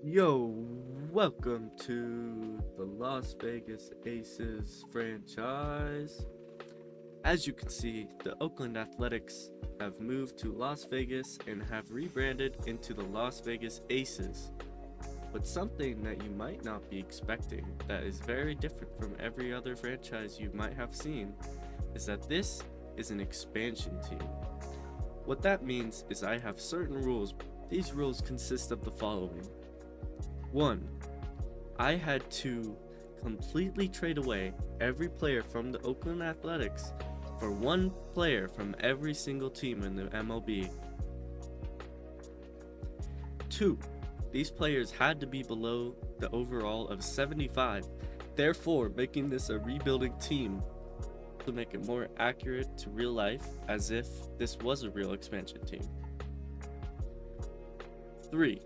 Yo, welcome to the Las Vegas Aces franchise. As you can see, the Oakland Athletics have moved to Las Vegas and have rebranded into the Las Vegas Aces. But something that you might not be expecting that is very different from every other franchise you might have seen is that this is an expansion team. What that means is I have certain rules. These rules consist of the following. 1. I had to completely trade away every player from the Oakland Athletics for one player from every single team in the MLB. 2. These players had to be below the overall of 75, therefore making this a rebuilding team to make it more accurate to real life as if this was a real expansion team. 3.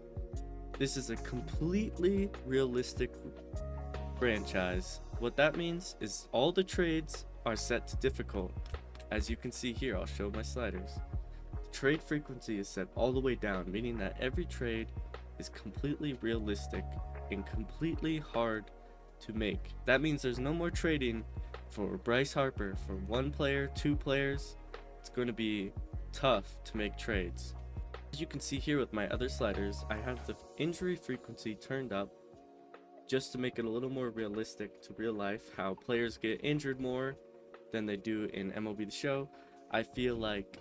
This is a completely realistic franchise. What that means is all the trades are set to difficult. As you can see here, I'll show my sliders. The trade frequency is set all the way down, meaning that every trade is completely realistic and completely hard to make. That means there's no more trading for Bryce Harper for one player, two players. It's going to be tough to make trades. As you can see here with my other sliders, I have the injury frequency turned up just to make it a little more realistic to real life, how players get injured more than they do in MLB The Show. I feel like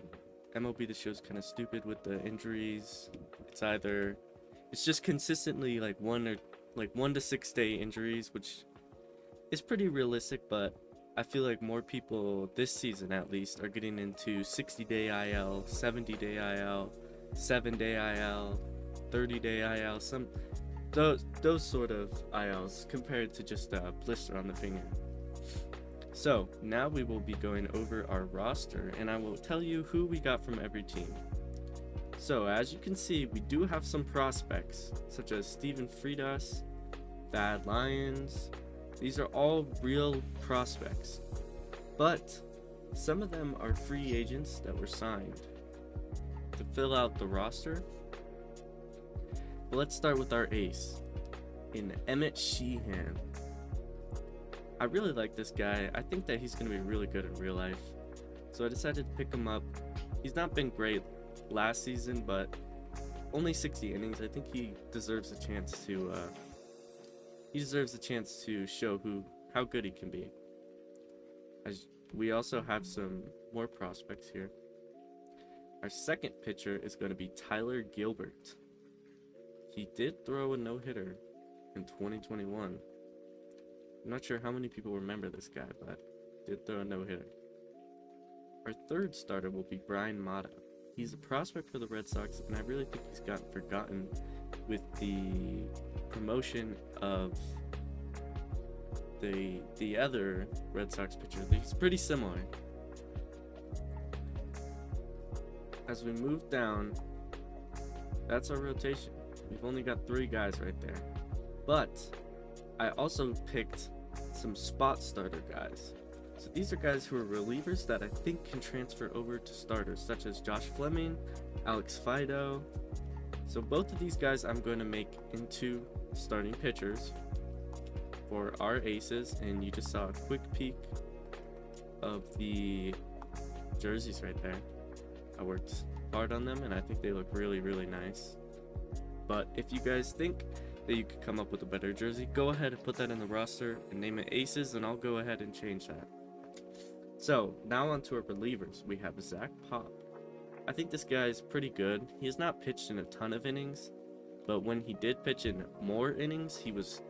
MLB The Show is kind of stupid with the injuries. It's just consistently like 1 to 6 day injuries, which is pretty realistic, but I feel like more people this season at least are getting into 60-day IL, 70-day IL, 7-day IL, 30-day IL, those sort of ILs compared to just a blister on the finger. So now we will be going over our roster and I will tell you who we got from every team. So as you can see, we do have some prospects such as Steven Fridas, Bad Lions. These are all real prospects, but some of them are free agents that were signed to fill out the roster. But let's start with our ace in Emmett Sheehan. I really like this guy. I think that he's going to be really good in real life, so I decided to pick him up. He's not been great last season, but only 60 innings. I think he deserves a chance to show how good he can be. As we also have some more prospects here. Our second pitcher is going to be Tyler Gilbert. He did throw a no-hitter in 2021. I'm not sure how many people remember this guy, but did throw a no-hitter. Our third starter will be Brian Mata. He's a prospect for the Red Sox, and I really think he's gotten forgotten with the promotion of the other Red Sox pitcher. He's pretty similar. As we move down, that's our rotation. We've only got 3 guys right there. But I also picked some spot starter guys. So these are guys who are relievers that I think can transfer over to starters, such as Josh Fleming, Alex Fido. So both of these guys I'm going to make into starting pitchers for our aces, and you just saw a quick peek of the jerseys right there. I worked hard on them and I think they look really, really nice. But if you guys think that you could come up with a better jersey, go ahead and put that in the roster and name it aces, and I'll go ahead and change that. So now on to our relievers. We have Zach Pop. I think this guy is pretty good. He has not pitched in a ton of innings, but when he did pitch in more innings, he was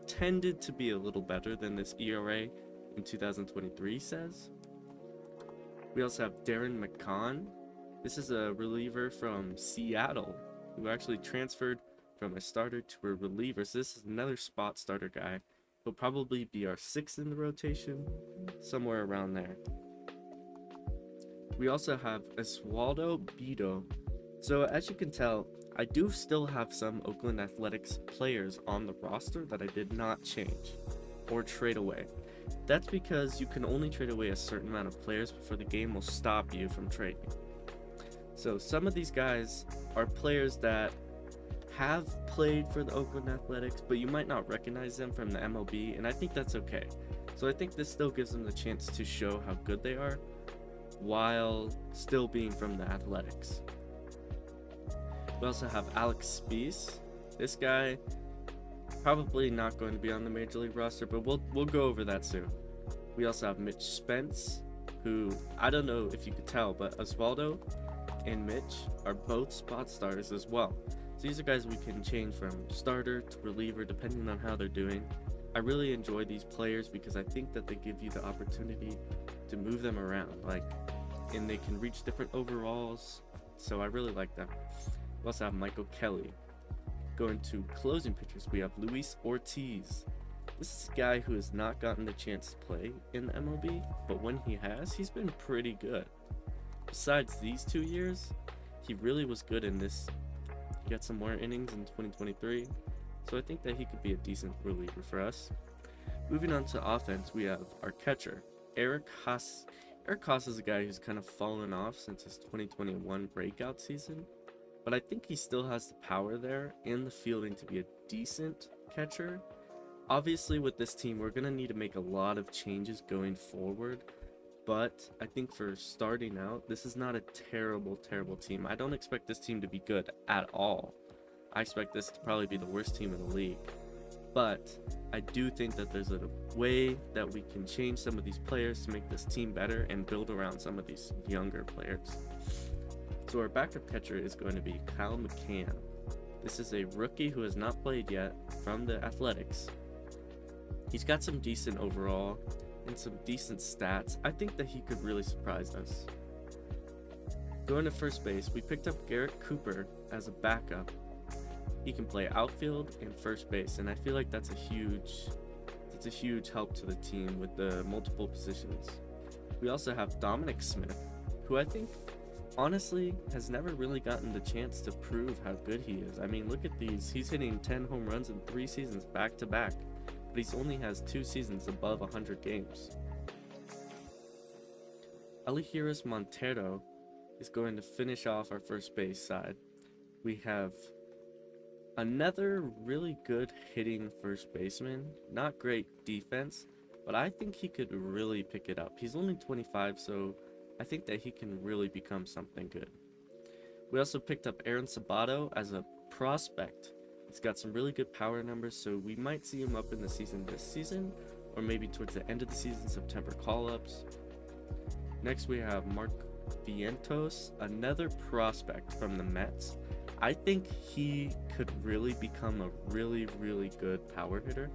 tended to be a little better than this ERA in 2023 says. We also have Darren McCann. This is a reliever from Seattle who actually transferred from a starter to a reliever. So this is another spot starter guy. He'll probably be our 6th in the rotation, somewhere around there. We also have Oswaldo Bido. So as you can tell, I do still have some Oakland Athletics players on the roster that I did not change or trade away. That's because you can only trade away a certain amount of players before the game will stop you from trading. So some of these guys are players that have played for the Oakland Athletics, but you might not recognize them from the MLB, and I think that's okay. So I think this still gives them the chance to show how good they are while still being from the Athletics. We also have Alex Spies. This guy probably not going to be on the Major League roster, but we'll go over that soon. We also have Mitch Spence, who I don't know if you could tell, but Osvaldo and Mitch are both spot starters as well. So these are guys we can change from starter to reliever depending on how they're doing. I really enjoy these players because I think that they give you the opportunity to move them around, and they can reach different overalls. So I really like them. We also have Michael Kelly. Going to closing pitchers, we have Luis Ortiz. This is a guy who has not gotten the chance to play in the MLB, but when he has, he's been pretty good. Besides these 2 years, he really was good in this. He got some more innings in 2023, so I think that he could be a decent reliever for us. Moving on to offense, we have our catcher, Eric Haas. Eric Haas is a guy who's kind of fallen off since his 2021 breakout season, but I think he still has the power there and the fielding to be a decent catcher. Obviously, with this team, we're going to need to make a lot of changes going forward, but I think for starting out, this is not a terrible team. I don't expect this team to be good at all. I expect this to probably be the worst team in the league, but I do think that there's a way that we can change some of these players to make this team better and build around some of these younger players. So our backup catcher is going to be Kyle McCann. This is a rookie who has not played yet from the Athletics. He's got some decent overall and some decent stats. I think that he could really surprise us. Going to first base, we picked up Garrett Cooper as a backup. He can play outfield and first base, and I feel like that's a huge help to the team with the multiple positions. We also have Dominic Smith, who I think honestly has never really gotten the chance to prove how good he is. I mean, look at these. He's hitting 10 home runs in 3 seasons back to back, but he only has 2 seasons above 100 games. Elihiris Montero is going to finish off our first base side. We have another really good hitting first baseman. Not great defense, but I think he could really pick it up. He's only 25, so I think that he can really become something good. We also picked up Aaron Sabato as a prospect. He's got some really good power numbers, so we might see him up in the season this season, or maybe towards the end of the season, September call-ups. Next we have Mark Vientos, another prospect from the Mets. I think he could really become a really good power hitter,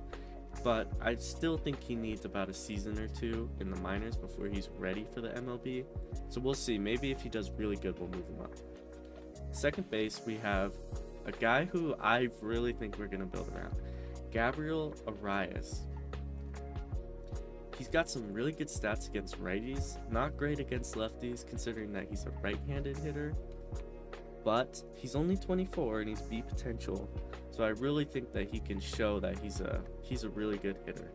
but I still think he needs about a season or 2 in the minors before he's ready for the MLB. So we'll see. Maybe if he does really good, we'll move him up. Second base, we have a guy who I really think we're going to build around, Gabriel Arias. He's got some really good stats against righties, not great against lefties considering that he's a right-handed hitter, but he's only 24 and he's B potential. So I really think that he can show that he's a really good hitter.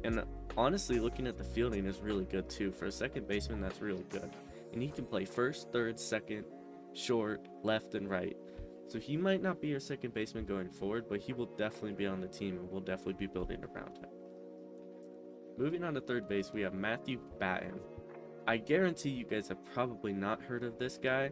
And honestly, looking at the fielding is really good too. For a second baseman, that's really good. And he can play first, third, second, short, left, and right. So he might not be your second baseman going forward, but he will definitely be on the team and we'll definitely be building around him. Moving on to third base, we have Matthew Batten. I guarantee you guys have probably not heard of this guy,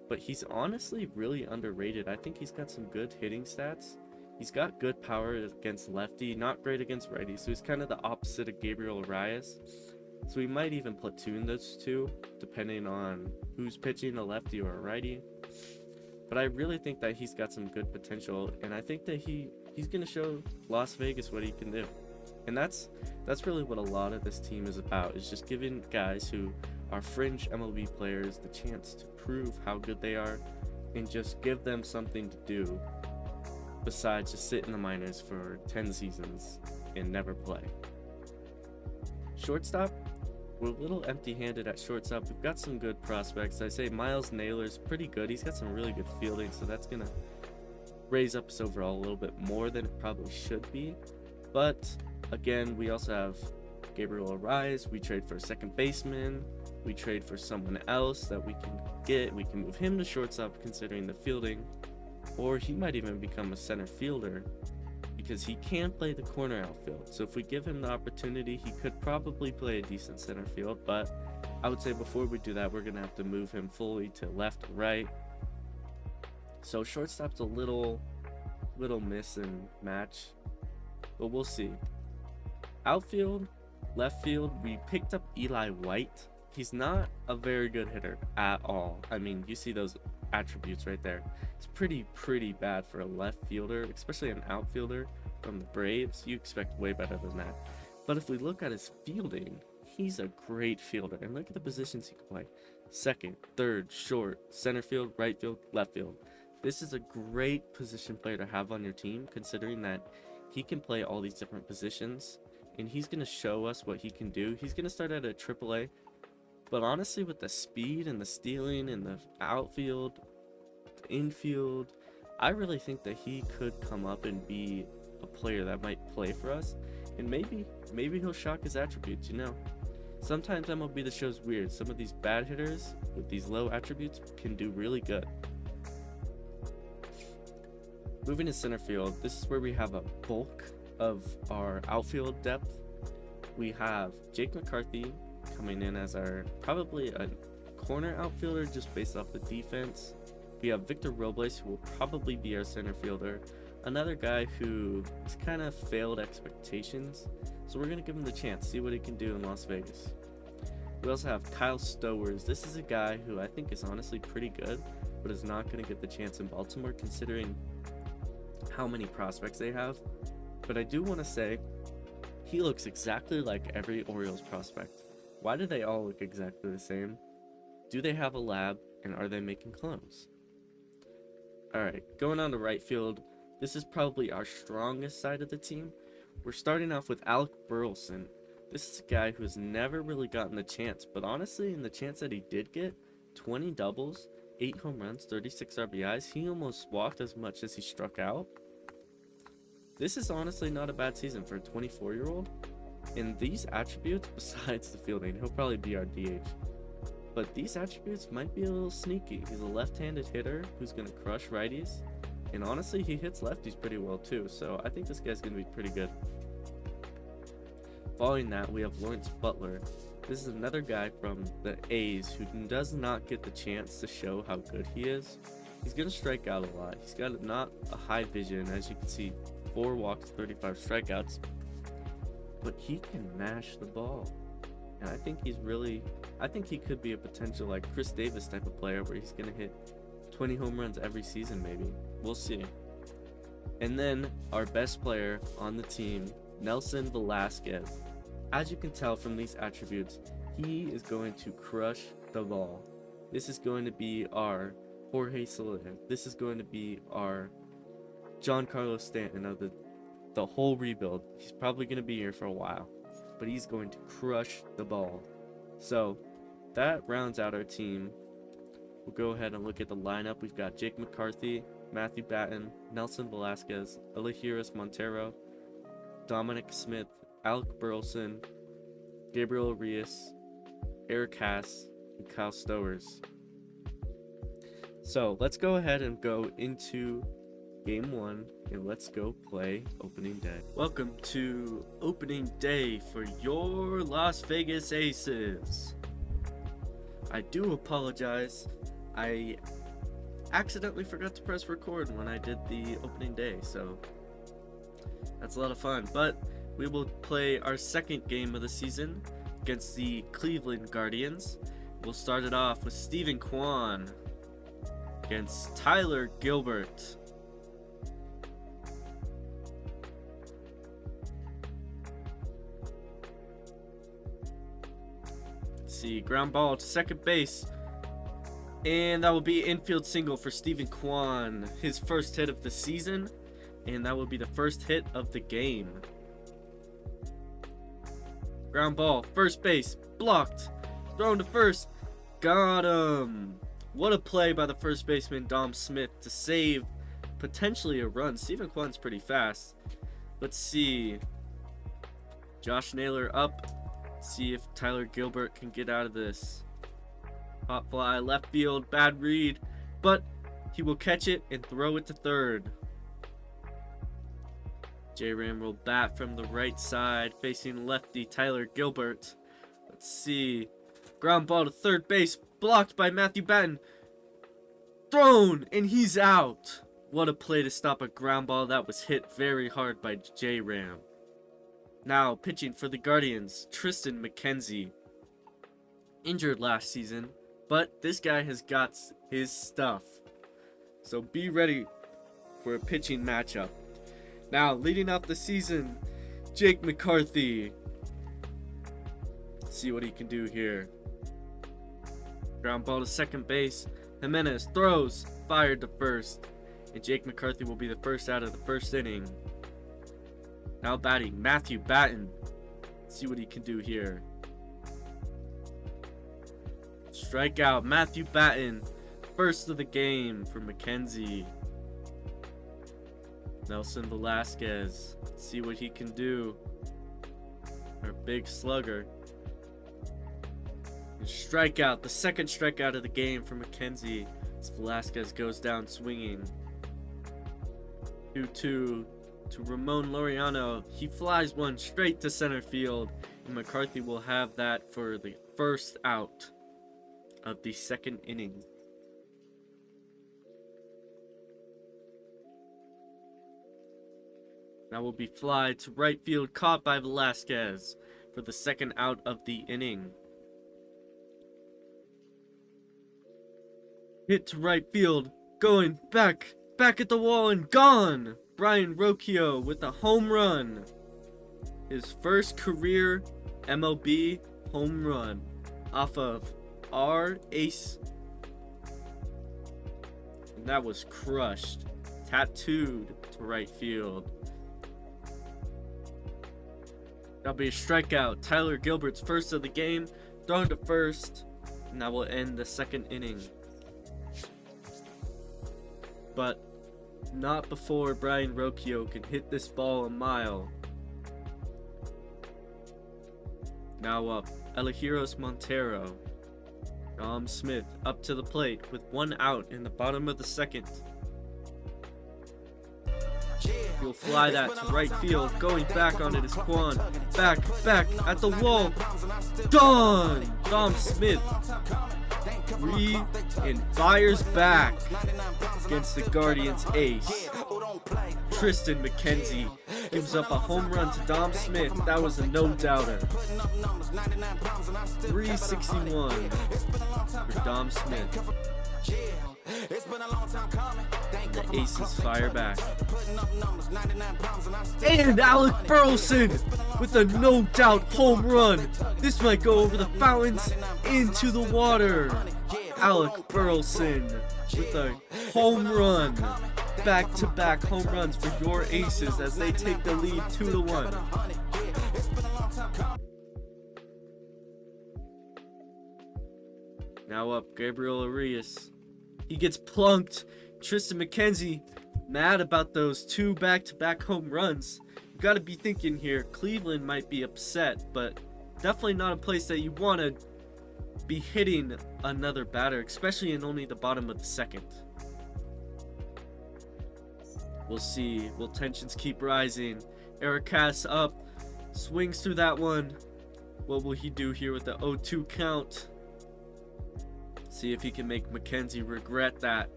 but he's honestly really underrated. I think he's got some good hitting stats. He's got good power against lefty, not great against righty, so he's kind of the opposite of Gabriel Arias. So we might even platoon those two, depending on who's pitching, a lefty or a righty. But I really think that he's got some good potential, and I think that he's going to show Las Vegas what he can do. And that's really what a lot of this team is about, is just giving guys who are fringe MLB players the chance to prove how good they are and just give them something to do besides just sit in the minors for 10 seasons and never play. Shortstop, we're a little empty-handed at shortstop. We've got some good prospects. I say Miles Naylor's pretty good. He's got some really good fielding, so that's going to raise up his overall a little bit more than it probably should be. But again, we also have Gabriel Arias. We trade for a second baseman. We trade for someone else that we can get. We can move him to shortstop considering the fielding. or he might even become a center fielder because he can play the corner outfield. So if we give him the opportunity, he could probably play a decent center field, but I would say before we do that, we're going to have to move him fully to left or right. So shortstop's a little miss and match, but we'll see. Outfield, left field, we picked up Eli White. He's not a very good hitter at all. I mean, you see those attributes right there. It's pretty bad for a left fielder, especially an outfielder from the Braves. You expect way better than that. But if we look at his fielding, he's a great fielder. And look at the positions he can play. Second, third, short, center field, right field, left field. This is a great position player to have on your team, considering that he can play all these different positions. And he's going to show us what he can do. He's going to start at a AAA. But honestly, with the speed and the stealing and the outfield, the infield, I really think that he could come up and be a player that might play for us. And maybe he'll shock his attributes, you know. Sometimes MLB The Show's weird. Some of these bad hitters with these low attributes can do really good. Moving to center field, this is where we have a bulk of our outfield depth. We have Jake McCarthy coming in as our probably a corner outfielder just based off the defense. We have Victor Robles, who will probably be our center fielder. Another guy who has kind of failed expectations, so we're going to give him the chance, see what he can do in Las Vegas. We also have Kyle Stowers. This is a guy who I think is honestly pretty good, but is not going to get the chance in Baltimore considering how many prospects they have. But I do want to say he looks exactly like every Orioles prospect. Why do they all look exactly the same? Do they have a lab, and are they making clones? Alright, going on to right field, this is probably our strongest side of the team. We're starting off with Alec Burleson. This is a guy who has never really gotten the chance, but honestly, in the chance that he did get, 20 doubles, 8 home runs, 36 RBIs, he almost walked as much as he struck out. This is honestly not a bad season for a 24-year-old. And these attributes, besides the fielding, he'll probably be our DH. But these attributes might be a little sneaky. He's a left-handed hitter who's going to crush righties. And honestly, he hits lefties pretty well too. So I think this guy's going to be pretty good. Following that, we have Lawrence Butler. This is another guy from the A's who does not get the chance to show how good he is. He's going to strike out a lot. He's got not a high vision, as you can see, 4 walks, 35 strikeouts. But he can mash the ball. And I think he could be a potential like Chris Davis type of player where he's going to hit 20 home runs every season maybe. We'll see. And then our best player on the team, Nelson Velasquez. As you can tell from these attributes, he is going to crush the ball. This is going to be our Jorge Soler. This is going to be our Giancarlo Stanton of the whole rebuild. He's probably going to be here for a while, but he's going to crush the ball. So that rounds out our team. We'll go ahead and look at the lineup. We've got Jake McCarthy, Matthew Batten, Nelson Velasquez, Elihuris Montero, Dominic Smith, Alec Burleson, Gabriel Arias, Eric Haas, and Kyle Stowers. So let's go ahead and go into Game 1, and let's go play opening day. Welcome to opening day for your Las Vegas Aces. I do apologize. I accidentally forgot to press record when I did the opening day, so that's a lot of fun. But we will play our second game of the season against the Cleveland Guardians. We'll start it off with Steven Kwan against Tyler Gilbert. See, ground ball to second base, and that will be infield single for Steven Kwan, his first hit of the season, and that will be the first hit of the game. Ground ball, first base, blocked, thrown to first, got him. What a play by the first baseman Dom Smith to save potentially a run. Steven Kwan's pretty fast. Let's see, Josh Naylor up. See if Tyler Gilbert can get out of this. Hot fly, left field, bad read, but He will catch it and throw it to third. J-Ram will bat from the right side, facing lefty Tyler Gilbert. Let's see. Ground ball to third base, blocked by Matthew Batten. Thrown, and he's out. What a play to stop a ground ball that was hit very hard by J-Ram. Now, pitching for the Guardians, Tristan McKenzie. Injured last season, but this guy has got his stuff. So be ready for a pitching matchup. Now, leading off the season, Jake McCarthy. Let's see what he can do here. Ground ball to second base. Jimenez throws, fired to first. And Jake McCarthy will be the first out of the first inning. Now batting, Matthew Batten. Let's see what he can do here. Strikeout, Matthew Batten. First of the game for McKenzie. Nelson Velasquez. Let's see what he can do. Our big slugger. And strikeout, the second strikeout of the game for McKenzie. As Velasquez goes down swinging. 2-2 to Ramon Laureano. He flies one straight to center field. And McCarthy will have that for the first out of the second inning. That will be fly to right field, caught by Velasquez for the second out of the inning. Hit to right field, going back at the wall and gone. Brian Rocchio with a home run. His first career MLB home run off of our ace. And that was crushed, tattooed to right field. That'll be a strikeout. Tyler Gilbert's first of the game, thrown to first, and that will end the second inning. But not before Brian Rocchio can hit this ball a mile. Now up, Elegiros Montero. Dom Smith up to the plate with one out in the bottom of the second. He'll fly that to right field, going back on it is Quan. Back at the wall. Done! Dom Smith. And fires back against the Guardians ace. Tristan McKenzie gives up a home run to Dom Smith. That was a no-doubter. 361 for Dom Smith. The Aces fire back. And Alec Burleson with a no-doubt home run. This might go over the fountains into the water. Alec Burleson with a home run. Back-to-back home runs for your Aces as they take the lead 2-1. Now up, Gabriel Arias. He gets plunked. Tristan McKenzie mad about those two back-to-back home runs. You got to be thinking here, Cleveland might be upset, but definitely not a place that you want to be hitting another batter, especially in only the bottom of the second. We'll see. Will tensions keep rising? Eric Cass up, swings through that one. What will he do here with the 0-2 count? See if he can make McKenzie regret that.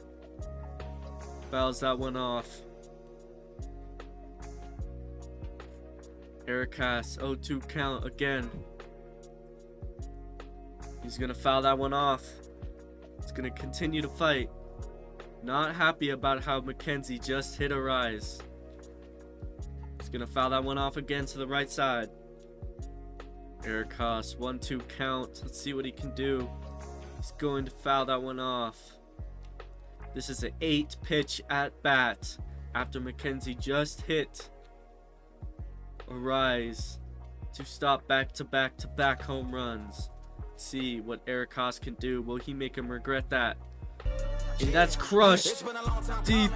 Fouls that one off. Eric Cass, 0-2 count again. He's going to foul that one off. He's going to continue to fight. Not happy about how McKenzie just hit a rise. He's going to foul that one off again to the right side. Eric Haas, 1-2 count. Let's see what he can do. He's going to foul that one off. This is an 8-pitch at bat after McKenzie just hit a rise to stop back-to-back home runs. Let's see what Eric Haas can do. Will he make him regret that? And that's crushed deep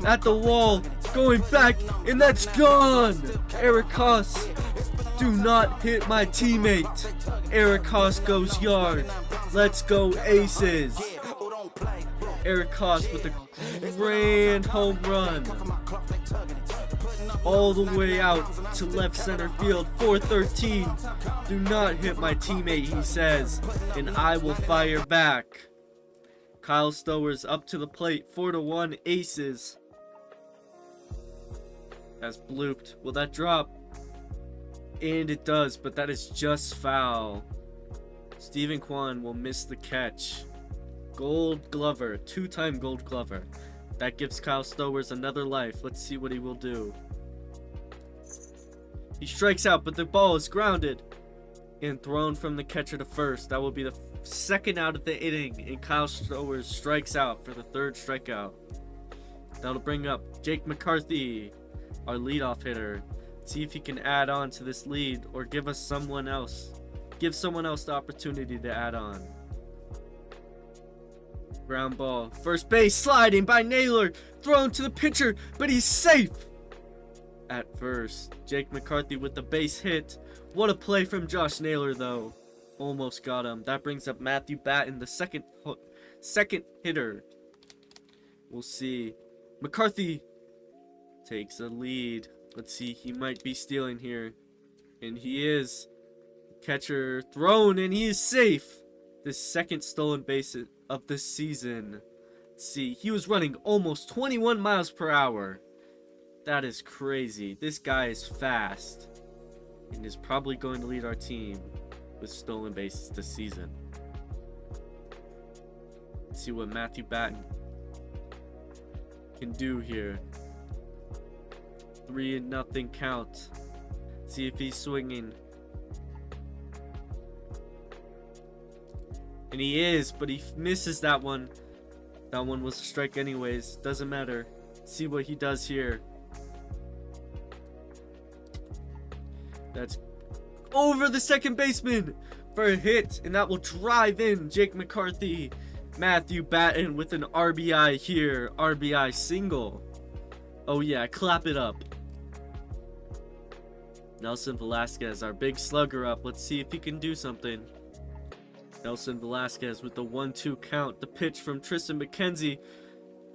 at the wall, going back, and that's gone. Eric Haas, do not hit my teammate. Eric Haas goes yard. Let's go Aces. Eric Koss with a grand home run. All the way out to left center field. 413. Do not hit my teammate, he says, and I will fire back. Kyle Stowers up to the plate. 4-1 aces. That's blooped. Will that drop? And it does, but that is just foul. Stephen Kwan will miss the catch. Gold Glover, two-time Gold Glover. That gives Kyle Stowers another life. Let's see what he will do. He strikes out, but the ball is grounded and thrown from the catcher to first. That will be the second out of the inning, and Kyle Stowers strikes out for the third strikeout. That'll bring up Jake McCarthy, our leadoff hitter. See if he can add on to this lead or give someone else the opportunity to add on. Ground ball, first base, sliding by Naylor, thrown to the pitcher, but he's safe at first. Jake McCarthy with the base hit. What a play from Josh Naylor, though. Almost got him. That brings up Matthew Batten, the second hitter. We'll see. McCarthy takes a lead. Let's see, he might be stealing here. And he is. Catcher thrown, and he is safe. The second stolen base of the season. Let's see, he was running almost 21 miles per hour. That is crazy. This guy is fast. And is probably going to lead our team with stolen bases this season. Let's see what Matthew Batten can do here. 3-0 count. See if he's swinging. And he is, but he misses that one. That one was a strike anyways. Doesn't matter. See what he does here. That's over the second baseman for a hit, and that will drive in Jake McCarthy. Matthew Batten with an RBI here. RBI single. Oh yeah, clap it up. Nelson Velasquez, our big slugger, up. Let's see if he can do something. Nelson Velasquez with the 1-2 count. The pitch from Tristan McKenzie.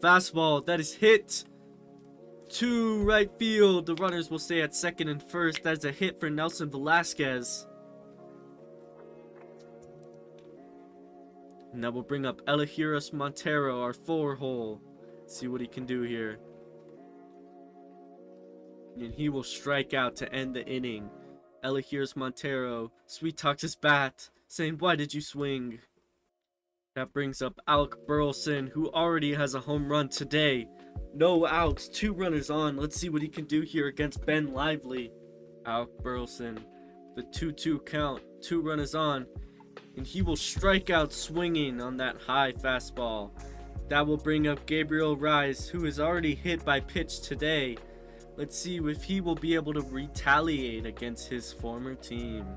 Fastball that is hit to right field. The runners will stay at second and first. That's a hit for Nelson Velasquez. And that will bring up Elegiras Montero, our 4-hole. See what he can do here. And he will strike out to end the inning. Elegiras Montero sweet talks his bat, saying, "Why did you swing?" That brings up Alec Burleson, who already has a home run today. No outs, 2 runners on. Let's see what he can do here against Ben Lively. Alec Burleson, the 2-2 count, 2 runners on. And he will strike out swinging on that high fastball. That will bring up Gabriel Rise, who is already hit by pitch today. Let's see if he will be able to retaliate against his former team.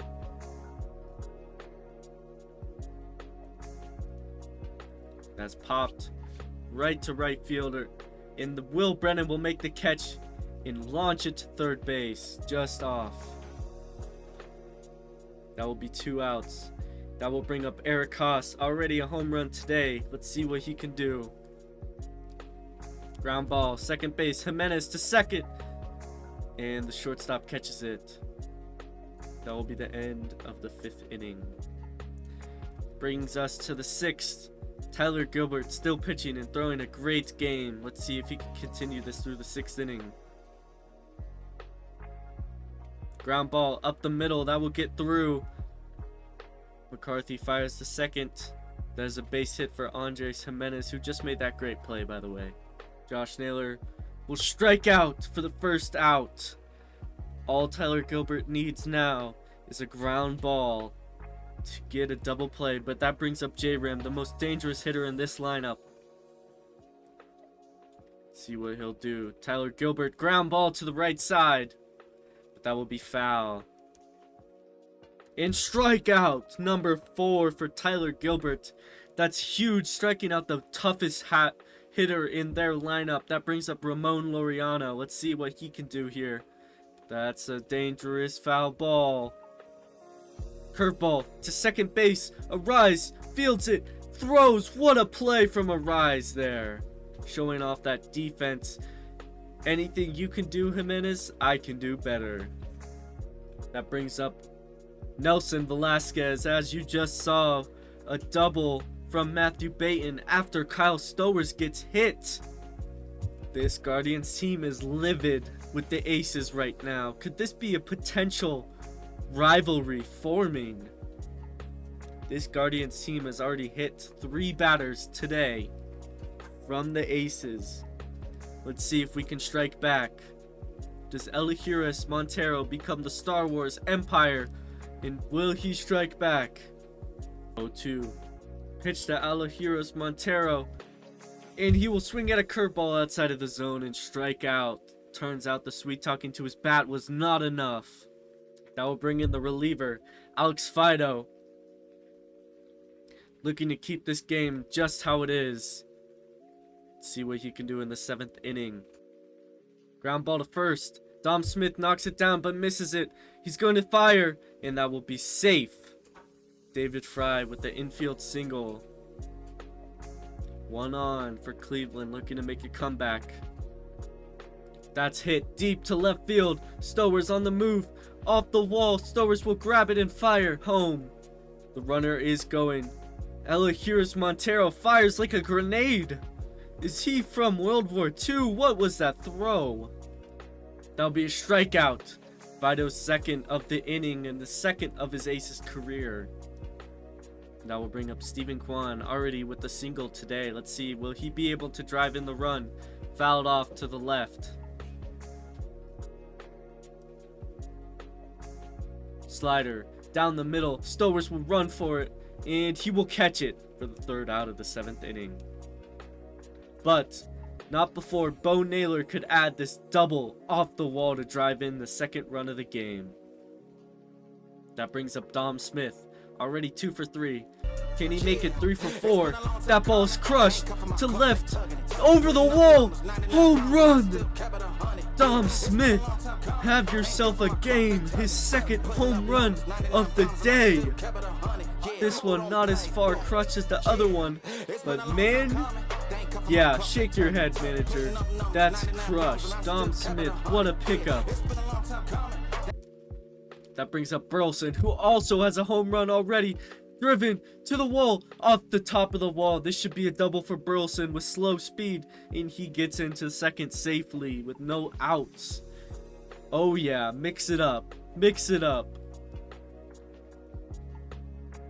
That's popped right to right fielder. And the Will Brennan will make the catch and launch it to third base. Just off. That will be 2 outs. That will bring up Eric Koss. Already a home run today. Let's see what he can do. Ground ball. Second base. Jimenez to second. And the shortstop catches it. That will be the end of the 5th inning. Brings us to the 6th. Tyler Gilbert still pitching and throwing a great game. Let's see if he can continue this through the 6th inning. Ground ball up the middle. That will get through. McCarthy fires to second. There's a base hit for Andres Jimenez, who just made that great play, by the way. Josh Naylor will strike out for the first out. All Tyler Gilbert needs now is a ground ball to get a double play, but that brings up J-Ram, the most dangerous hitter in this lineup. See what he'll do. Tyler Gilbert, ground ball to the right side, but that will be foul. And strikeout number 4 for Tyler Gilbert. That's huge, striking out the toughest hitter in their lineup. That brings up Ramon Laureano. Let's see what he can do here. That's a dangerous foul ball. Curveball to second base. Arise, fields it, throws. What a play from Arise there. Showing off that defense. Anything you can do, Jimenez, I can do better. That brings up Nelson Velasquez. As you just saw, a double from Matthew Baton after Kyle Stowers gets hit. This Guardians team is livid with the Aces right now. Could this be a potential rivalry forming? This Guardians team has already hit 3 batters today from the Aces. Let's see if we can strike back. Does Elihuris Montero become the Star Wars Empire? And will he strike back? 0-2. Pitch to Elihuris Montero. And he will swing at a curveball outside of the zone and strike out. Turns out the sweet talking to his bat was not enough. That will bring in the reliever, Alex Fido. Looking to keep this game just how it is. Let's see what he can do in the 7th inning. Ground ball to first. Dom Smith knocks it down but misses it. He's going to fire, and that will be safe. David Fry with the infield single. 1 on for Cleveland, looking to make a comeback. That's hit deep to left field. Stowers on the move. Off the wall. Stowers will grab it and fire. Home. The runner is going. Elihuris Montero fires like a grenade. Is he from World War II? What was that throw? That'll be a strikeout. Fido's 2nd of the inning and the 2nd of his Aces career. That will bring up Stephen Kwan, already with the single today. Let's see, will he be able to drive in the run? Fouled off to the left. Slider down the middle. Stowers will run for it, and he will catch it for the 3rd out of the 7th inning. But not before Bo Naylor could add this double off the wall to drive in the 2nd run of the game. That brings up Dom Smith, already 2 for 3. Can he make it 3 for 4? That ball is crushed to left, over the wall, home run! Dom Smith, have yourself a game, his 2nd home run of the day. This one not as far crushed as the other one, but man, yeah, shake your head, manager. That's crushed. Dom Smith, what a pickup. That brings up Burleson, who also has a home run already. Driven to the wall, off the top of the wall. This should be a double for Burleson with slow speed, and he gets into 2nd safely with no outs. Oh yeah, mix it up. Mix it up.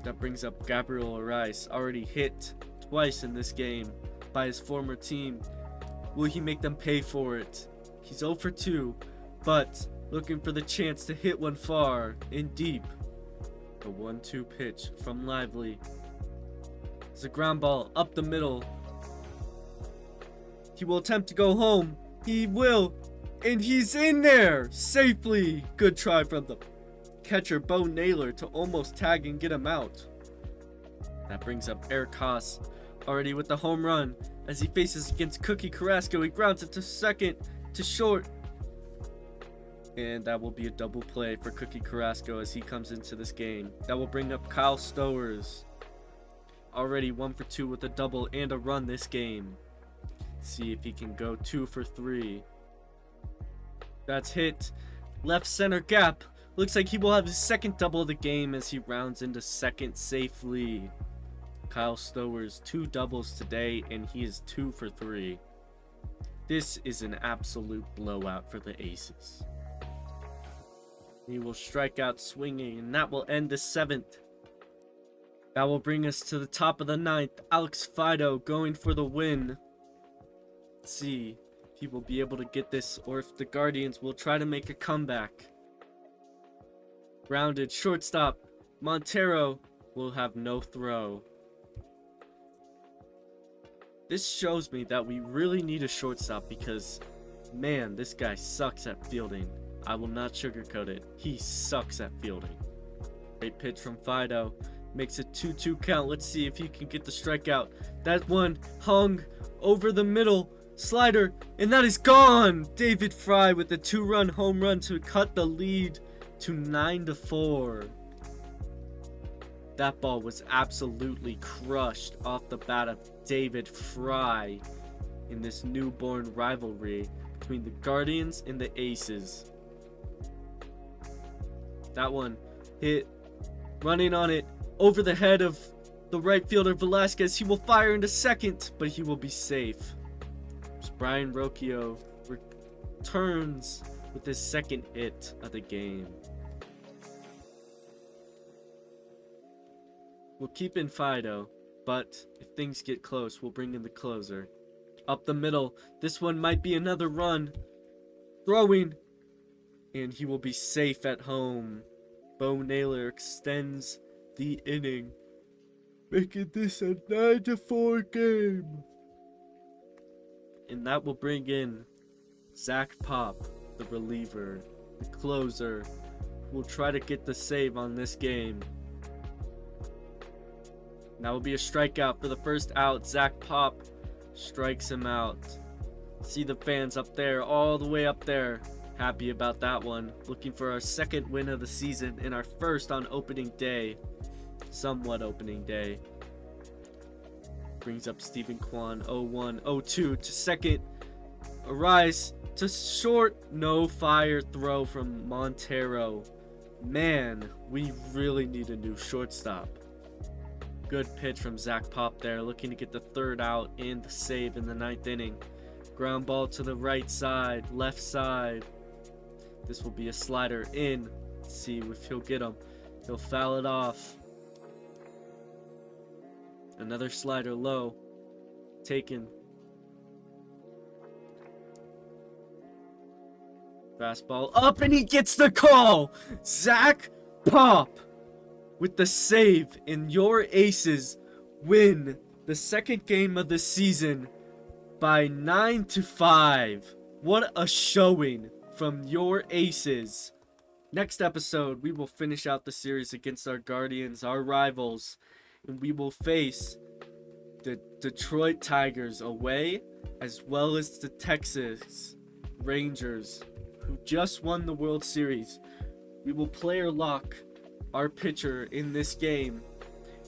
That brings up Gabriel Arias, already hit twice in this game by his former team. Will he make them pay for it? He's 0 for 2, but looking for the chance to hit one far and deep. A 1-2 pitch from Lively. It's a ground ball up the middle. He will attempt to go home. He will. And he's in there safely. Good try from the catcher Bo Naylor to almost tag and get him out. That brings up Eric Haas, already with the home run. As he faces against Cookie Carrasco, he grounds it to 2nd, to short. And that will be a double play for Cookie Carrasco as he comes into this game. That will bring up Kyle Stowers. Already 1 for 2 with a double and a run this game. See if he can go 2 for 3. That's hit. Left center gap. Looks like he will have his 2nd double of the game as he rounds into 2nd safely. Kyle Stowers, 2 doubles today, and he is 2 for 3. This is an absolute blowout for the Aces. He will strike out swinging, and that will end the 7th. That will bring us to the top of the 9th. Alex Fido going for the win. Let's see if he will be able to get this, or if the Guardians will try to make a comeback. Grounded shortstop. Montero will have no throw. This shows me that we really need a shortstop because, man, this guy sucks at fielding. I will not sugarcoat it. He sucks at fielding. Great pitch from Fido. Makes it 2-2 count. Let's see if he can get the strikeout. That one hung over the middle. Slider. And that is gone. David Fry with the 2-run home run to cut the lead to 9-4. That ball was absolutely crushed off the bat of David Fry in this newborn rivalry between the Guardians and the Aces. That one hit, running on it, over the head of the right fielder Velasquez. He will fire into second, but he will be safe. As Brian Rocchio returns with his second hit of the game. We'll keep in Fido, but if things get close, we'll bring in the closer. Up the middle, this one might be another run. Throwing, and he will be safe at home. Bo Naylor extends the inning, making this a 9-4 game. And that will bring in Zach Pop, the reliever, the closer, who will try to get the save on this game. That will be a strikeout for the first out. Zach Pop strikes him out. See the fans up there, all the way up there. Happy about that one. Looking for our second win of the season and our first on opening day. Somewhat opening day. Brings up Stephen Kwan. 0-1, 0-2 to second. A rise to short. No fire throw from Montero. Man, we really need a new shortstop. Good pitch from Zach Pop there, looking to get the third out and the save in the 9th inning. Ground ball to the right side, left side. This will be a slider in. Let's see if he'll get him. He'll foul it off. Another slider low. Taken. Fastball up, and he gets the call! Zach Pop with the save, and your Aces win the second game of the season by 9-5. What a showing from your Aces. Next episode, we will finish out the series against our Guardians, our rivals, and we will face the Detroit Tigers away, as well as the Texas Rangers, who just won the World Series. We will player lock our pitcher in this game,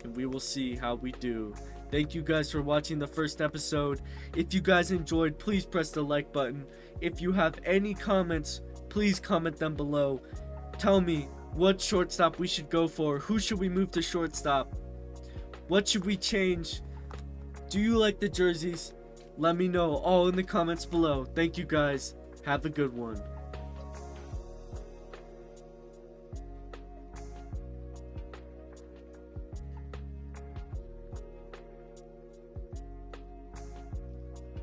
and we will see how we do. Thank you guys for watching the first episode. If you guys enjoyed, please press the like button. If you have any comments, please comment them below. Tell me what shortstop we should go for. Who should we move to shortstop? What should we change? Do you like the jerseys? Let me know all in the comments below. Thank you guys. Have a good one.